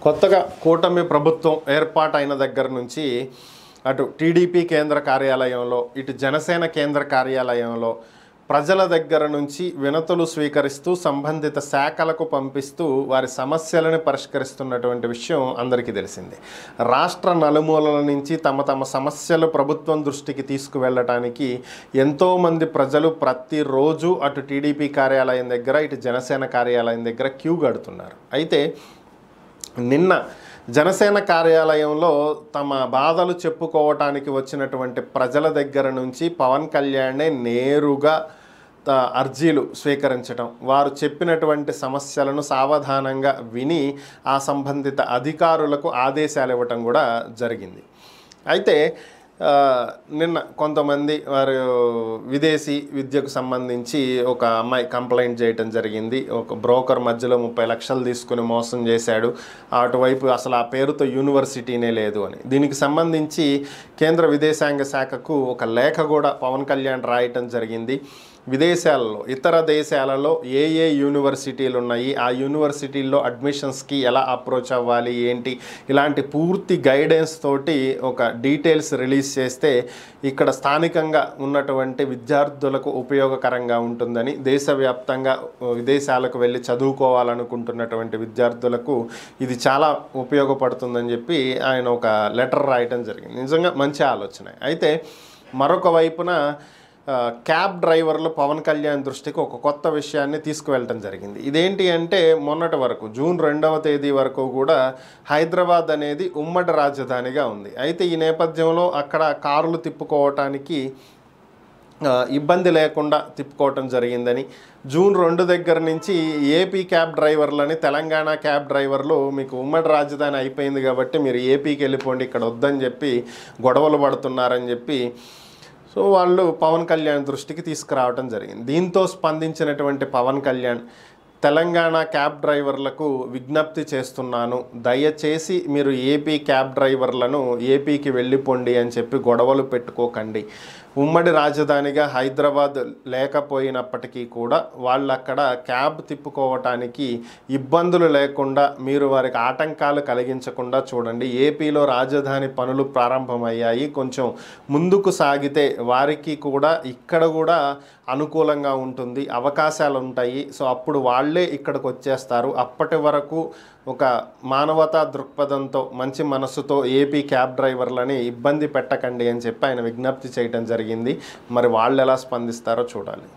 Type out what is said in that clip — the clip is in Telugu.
కొత్తగా కూటమి ప్రభుత్వం ఏర్పాటైన దగ్గర నుంచి అటు టీడీపీ కేంద్ర కార్యాలయంలో ఇటు జనసేన కేంద్ర కార్యాలయంలో ప్రజల దగ్గర నుంచి వినతులు స్వీకరిస్తూ సంబంధిత శాఖలకు పంపిస్తూ వారి సమస్యలను పరిష్కరిస్తున్నటువంటి విషయం అందరికీ తెలిసిందే. రాష్ట్ర నలుమూలల నుంచి తమ సమస్యలు ప్రభుత్వం దృష్టికి తీసుకువెళ్ళటానికి ఎంతోమంది ప్రజలు ప్రతిరోజు అటు టీడీపీ కార్యాలయం దగ్గర ఇటు జనసేన కార్యాలయం దగ్గర క్యూ కడుతున్నారు. అయితే నిన్న జనసేన కార్యాలయంలో తమ బాధలు చెప్పుకోవటానికి వచ్చినటువంటి ప్రజల దగ్గర నుంచి పవన్ కళ్యాణే నేరుగా అర్జీలు స్వీకరించడం, వారు చెప్పినటువంటి సమస్యలను సావధానంగా విని ఆ సంబంధిత అధికారులకు ఆదేశాలు ఇవ్వటం కూడా జరిగింది. అయితే నిన్న కొంతమంది వారు విదేశీ విద్యకు సంబంధించి ఒక అమ్మాయి కంప్లైంట్ చేయటం జరిగింది. ఒక బ్రోకర్ మధ్యలో 30 లక్షలు తీసుకుని మోసం చేశాడు, అటువైపు అసలు ఆ పేరుతో యూనివర్సిటీనే లేదు అని. దీనికి సంబంధించి కేంద్ర విదేశాంగ శాఖకు ఒక లేఖ కూడా పవన్ కళ్యాణ్ రాయటం జరిగింది. విదేశాలలో ఇతర దేశాలలో ఏ యూనివర్సిటీలు ఉన్నాయి, ఆ యూనివర్సిటీల్లో అడ్మిషన్స్కి ఎలా అప్రోచ్ అవ్వాలి ఏంటి, ఇలాంటి పూర్తి గైడెన్స్ తోటి ఒక డీటెయిల్స్ రిలీజ్ చేస్తే ఇక్కడ స్థానికంగా ఉన్నటువంటి విద్యార్థులకు ఉపయోగకరంగా ఉంటుందని, దేశవ్యాప్తంగా విదేశాలకు వెళ్ళి చదువుకోవాలనుకుంటున్నటువంటి విద్యార్థులకు ఇది చాలా ఉపయోగపడుతుందని చెప్పి ఆయన ఒక లెటర్ రాయటం జరిగింది. నిజంగా మంచి ఆలోచన. అయితే మరొక వైపున క్యాబ్ డ్రైవర్లు పవన్ కళ్యాణ్ దృష్టికి ఒక కొత్త విషయాన్ని తీసుకువెళ్ళటం జరిగింది. ఇదేంటి అంటే మొన్నటి వరకు జూన్ 2వ తేదీ వరకు కూడా హైదరాబాద్ అనేది ఉమ్మడి రాజధానిగా ఉంది. అయితే ఈ నేపథ్యంలో అక్కడ కార్లు తిప్పుకోవటానికి ఇబ్బంది లేకుండా తిప్పుకోవటం జరిగిందని, జూన్ 2 దగ్గర నుంచి ఏపీ క్యాబ్ డ్రైవర్లని తెలంగాణ క్యాబ్ డ్రైవర్లు మీకు ఉమ్మడి రాజధాని అయిపోయింది కాబట్టి మీరు ఏపీకి వెళ్ళిపోండి, ఇక్కడ వద్దని చెప్పి గొడవలు పడుతున్నారని చెప్పి సో వాళ్ళు పవన్ కళ్యాణ్ దృష్టికి తీసుకురావడం జరిగింది. దీంతో స్పందించినటువంటి పవన్ కళ్యాణ్ తెలంగాణ క్యాబ్ డ్రైవర్లకు విజ్ఞప్తి చేస్తున్నాను, దయచేసి మీరు ఏపీ క్యాబ్ డ్రైవర్లను ఏపీకి వెళ్ళిపోండి అని చెప్పి గొడవలు పెట్టుకోకండి. ఉమ్మడి రాజధానిగా హైదరాబాద్ లేకపోయినప్పటికీ కూడా వాళ్ళు అక్కడ క్యాబ్ తిప్పుకోవటానికి ఇబ్బందులు లేకుండా మీరు వారికి ఆటంకాలు కలిగించకుండా చూడండి. ఏపీలో రాజధాని పనులు ప్రారంభమయ్యాయి, కొంచెం ముందుకు సాగితే వారికి కూడా ఇక్కడ కూడా అనుకూలంగా ఉంటుంది, అవకాశాలు ఉంటాయి. సో అప్పుడు వాళ్ళే ఇక్కడికి వచ్చేస్తారు. అప్పటి వరకు ఒక మానవతా దృక్పథంతో మంచి మనసుతో ఏపీ క్యాబ్ డ్రైవర్లని ఇబ్బంది పెట్టకండి అని చెప్పి ఆయన విజ్ఞప్తి చేయడం జరిగింది. మరి వాళ్ళు ఎలా స్పందిస్తారో చూడాలి.